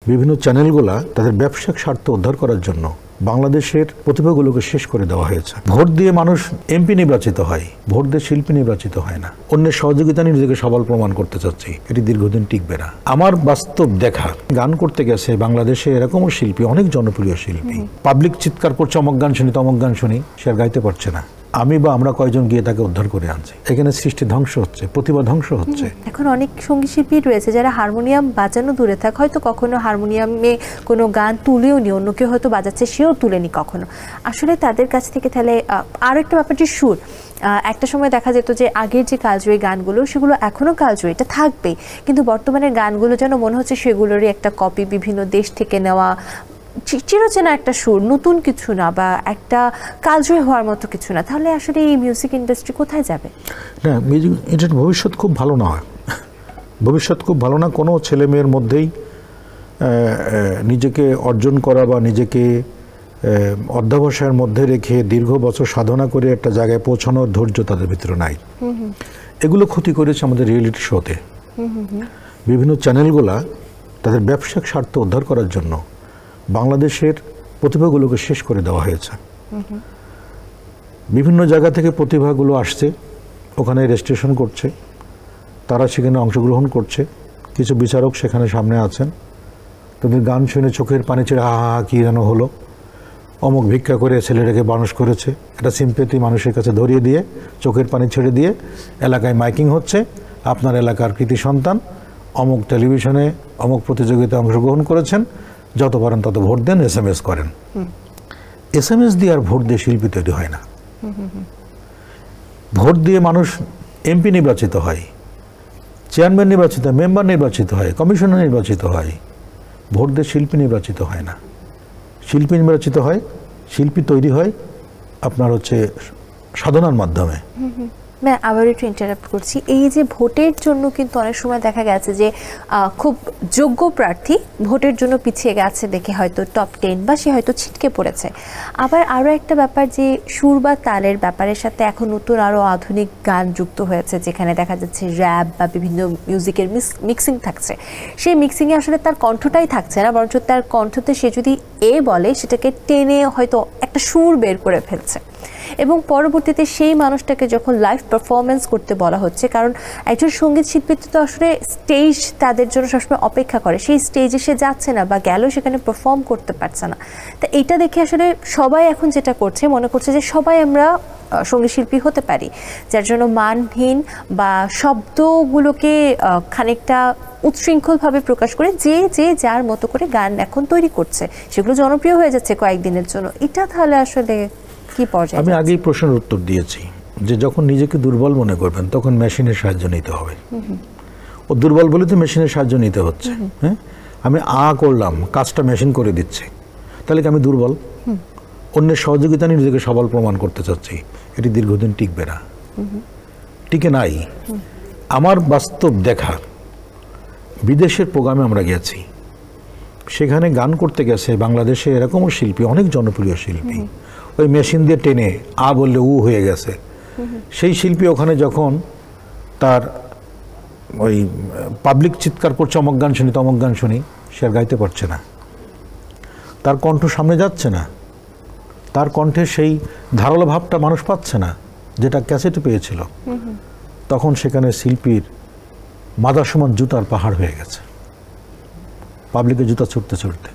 বিভিন্ন চ্যানেলগুলা তাদের ব্যবসায়িক স্বার্থ উদ্ধার করার জন্য বাংলাদেশের প্রতিভাগুলোকে শেষ করে দেওয়া হয়েছে। ভোট দিয়ে মানুষ এমপি নির্বাচিত হয়, ভোট দিয়ে শিল্পী নির্বাচিত হয় না। অন্যের সহযোগিতা নিয়ে নিজেকে সবল প্রমাণ করতে চাচ্ছি, এটি দীর্ঘদিন টিকবে না। আমার বাস্তব দেখা, গান করতে গেছে বাংলাদেশে এরকমও শিল্পী, অনেক জনপ্রিয় শিল্পী, পাবলিক চিৎকার করছে অমুক গান শুনি তমুক গান শুনি, সে আর গাইতে পারছে না। আমি বা আমরা কয়জন গিয়ে তাকে উদ্ধার করে আনছি। এখানে সৃষ্টি ধ্বংস হচ্ছে, প্রতিভা ধ্বংস হচ্ছে। এখন অনেক সঙ্গীত শিল্পী রয়েছে যারা হারমোনিয়াম বাজানো দূরে থাক, হয়তো কখনো হারমোনিয়ামে কোনো গান তুলেও নি, অন্য কেউ হয়তো বাজাচ্ছে সেও তুলেনি কখনো। আসলে তাদের কাছ থেকে তাহলে আরও একটা ব্যাপার যে সুর, একটা সময় দেখা যেত যে আগের যে কালজয়ী গানগুলো সেগুলো এখনও কালজয়ী, এটা থাকবেই, কিন্তু বর্তমানের গানগুলো যেন মনে হচ্ছে সেগুলোরই একটা কপি, বিভিন্ন দেশ থেকে নেওয়া, চিরচেনা একটা সুর, নতুন কিছু না, বা একটা কালজয়ী হওয়ার মতো কিছু না। তাহলে আসলে এই মিউজিক ইন্ডাস্ট্রি কোথায় যাবে? না, মিউজিক ইন্ডাস্ট্রির ভবিষ্যৎ খুব ভালো না, ভবিষ্যৎ খুব ভালো না। কোনো ছেলে মেয়ের মধ্যেই নিজেকে অর্জন করা বা নিজেকে অধ্যবসায়ের মধ্যে রেখে দীর্ঘ বছর সাধনা করে একটা জায়গায় পৌঁছানোর ধৈর্য তাদের ভিতরে নাই। এগুলো ক্ষতি করেছে আমাদের রিয়েলিটি শোতে। বিভিন্ন চ্যানেলগুলা তাদের ব্যবসায়িক স্বার্থ উদ্ধার করার জন্য বাংলাদেশের প্রতিভাগুলোকে শেষ করে দেওয়া হয়েছে। বিভিন্ন জায়গা থেকে প্রতিভাগুলো আসছে, ওখানে রেজিস্ট্রেশন করছে, তারা সেখানে অংশগ্রহণ করছে, কিছু বিচারক সেখানে সামনে আছেন, তাদের গান শুনে চোখের পানি ছেড়ে হা হা কী যেন হলো, অমুক ভিক্ষা করে ছেলেটাকে মানুষ করেছে, এটা সিম্পেথি মানুষের কাছে ধরিয়ে দিয়ে চোখের পানি ছেড়ে দিয়ে এলাকায় মাইকিং হচ্ছে, আপনার এলাকার কৃতি সন্তান অমুক টেলিভিশনে অমুক প্রতিযোগিতায় অংশগ্রহণ করেছেন, যত পারেন তত ভোট দেন, SMS করেন। SMS দিয়ে আর ভোট দিয়ে শিল্পী তৈরি হয় না। ভোট দিয়ে মানুষ এমপি নির্বাচিত হয়, চেয়ারম্যান নির্বাচিত হয়, মেম্বার নির্বাচিত হয়, কমিশনার নির্বাচিত হয়। ভোট দিয়ে শিল্পী নির্বাচিত হয় না। শিল্পী নির্বাচিত হয়, শিল্পী তৈরি হয় আপনার হচ্ছে সাধনার মাধ্যমে। আবার একটু ইন্টারাপ্ট করছি, এই যে ভোটের জন্য কিন্তু অনেক সময় দেখা গেছে যে খুব যোগ্য প্রার্থী ভোটের জন্য পিছিয়ে গেছে দেখে হয়তো টপ 10 বা সে হয়তো ছিটকে পড়েছে। আবার আরও একটা ব্যাপার যে সুর বা তালের ব্যাপারের সাথে এখন নতুন আরও আধুনিক গান যুক্ত হয়েছে, যেখানে দেখা যাচ্ছে র্যাপ বা বিভিন্ন মিউজিকের মিক্সিং থাকছে। সেই মিক্সিংয়ে আসলে তার কণ্ঠটাই থাকছে না, বরঞ্চ তার কণ্ঠতে সে যদি বলে সেটাকে টেনে হয়তো একটা সুর বের করে ফেলছে, এবং পরবর্তীতে সেই মানুষটাকে যখন লাইভ পারফরমেন্স করতে বলা হচ্ছে, কারণ একজন সঙ্গীত শিল্পী তো আসলে স্টেজ তাদের জন্য সবসময় অপেক্ষা করে, সেই স্টেজে সে যাচ্ছে না বা গেলেও সেখানে পারফর্ম করতে পারছে না। তা এটা দেখে আসলে সবাই এখন যেটা করছে, মনে করছে যে সবাই আমরা সঙ্গীত শিল্পী হতে পারি, যার জন্য মানহীন বা শব্দগুলোকে খানিকটা উচ্ছৃঙ্খলভাবে প্রকাশ করে যে যার মতো করে গান এখন তৈরি করছে, সেগুলো জনপ্রিয় হয়ে যাচ্ছে কয়েকদিনের জন্য। এটা তাহলে আসলে কি পর্যায়ে? আমি আগেই প্রশ্নের উত্তর দিয়েছি যে যখন নিজেকে দুর্বল মনে করবেন তখন মেশিনের সাহায্য নিতে হবে। ও দুর্বল বলে তো মেশিনের সাহায্য নিতে হচ্ছে। হ্যাঁ, আমি করলাম, কাজটা মেশিন করে দিচ্ছে, তাহলে কি আমি দুর্বল? অন্যের সহযোগিতা নিয়ে নিজেকে সবল প্রমাণ করতে চাচ্ছি, এটি দীর্ঘদিন টিকবে না, টিকে নাই। আমার বাস্তব দেখা, বিদেশের প্রোগ্রামে আমরা গেছি, সেখানে গান করতে গেছে বাংলাদেশে এরকমও শিল্পী, অনেক জনপ্রিয় শিল্পী, ওই মেশিন দিয়ে টেনে বললে হয়ে গেছে। সেই শিল্পী ওখানে যখন তার ওই পাবলিক চিৎকার করছে অমুক গান শুনি তমুক গান শুনি, সে আর গাইতে পারছে না, তার কণ্ঠ সামনে যাচ্ছে না, তার কণ্ঠে সেই ধারালো ভাবটা মানুষ পাচ্ছে না যেটা ক্যাসেটে পেয়েছিল। তখন সেখানে শিল্পীর মাথা সমান জুতার পাহাড় হয়ে গেছে, পাবলিকের জুতা ছুটতে ছুটতে।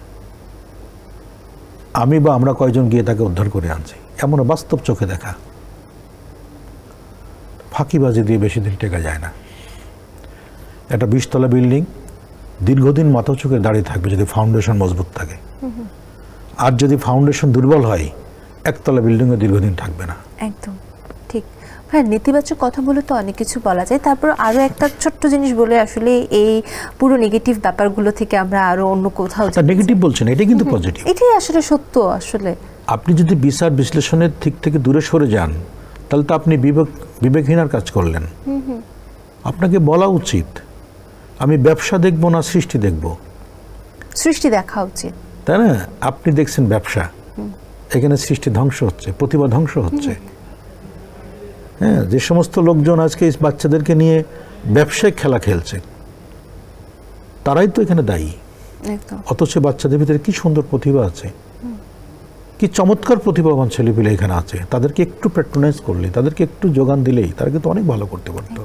আমি বা আমরা কয়জন গিয়ে তাকে উদ্ধার করে আনছি, এমন বাস্তব চোখে দেখা। ফাঁকিবাজি দিয়ে বেশি দিন টেকা যায় না। একটা 20 তলা বিল্ডিং দীর্ঘদিন মাথা চোখে দাঁড়িয়ে থাকবে যদি ফাউন্ডেশন মজবুত থাকে, আর যদি ফাউন্ডেশন দুর্বল হয় 1 তলা বিল্ডিংও দীর্ঘদিন থাকবে না। একদম ঠিক। হ্যাঁ, নেতিবাচক কথা বলে তো অনেক কিছু বলা যায়, তারপর আরও একটা ছোট্ট জিনিস বলে আসলে এই পুরো নেগেটিভ ব্যাপারগুলো থেকে আমরা আরও অন্য কোথাও নেগেটিভ বলছেন, এটা কিন্তু পজিটিভ, এটাই আসলে সত্য। আসলে আপনি যদি বিচার বিশ্লেষণের দিক থেকে দূরে সরে যান, তাহলে তো আপনি বিবেকহীনার কাজ করলেন। আপনাকে বলা উচিত আমি ব্যবসা দেখব না সৃষ্টি দেখব। সৃষ্টি দেখা উচিত, তাই না? আপনি দেখছেন ব্যবসা, এখানে সৃষ্টি ধ্বংস হচ্ছে, প্রতিভা ধ্বংস হচ্ছে। হ্যাঁ, যে সমস্ত লোকজন আজকে এই বাচ্চাদেরকে নিয়ে ব্যবসায়িক খেলা খেলছে, তারাই তো এখানে দায়ী। একদম। অথচ বাচ্চাদের ভিতরে কি সুন্দর প্রতিভা আছে, কি চমৎকার প্রতিভাবান ছেলেপিলে এখানে আছে। তাদেরকে একটু প্যাট্রোনাইজ করলে, তাদেরকে একটু যোগান দিলেই তারা কিন্তু অনেক ভালো করতে পারতো।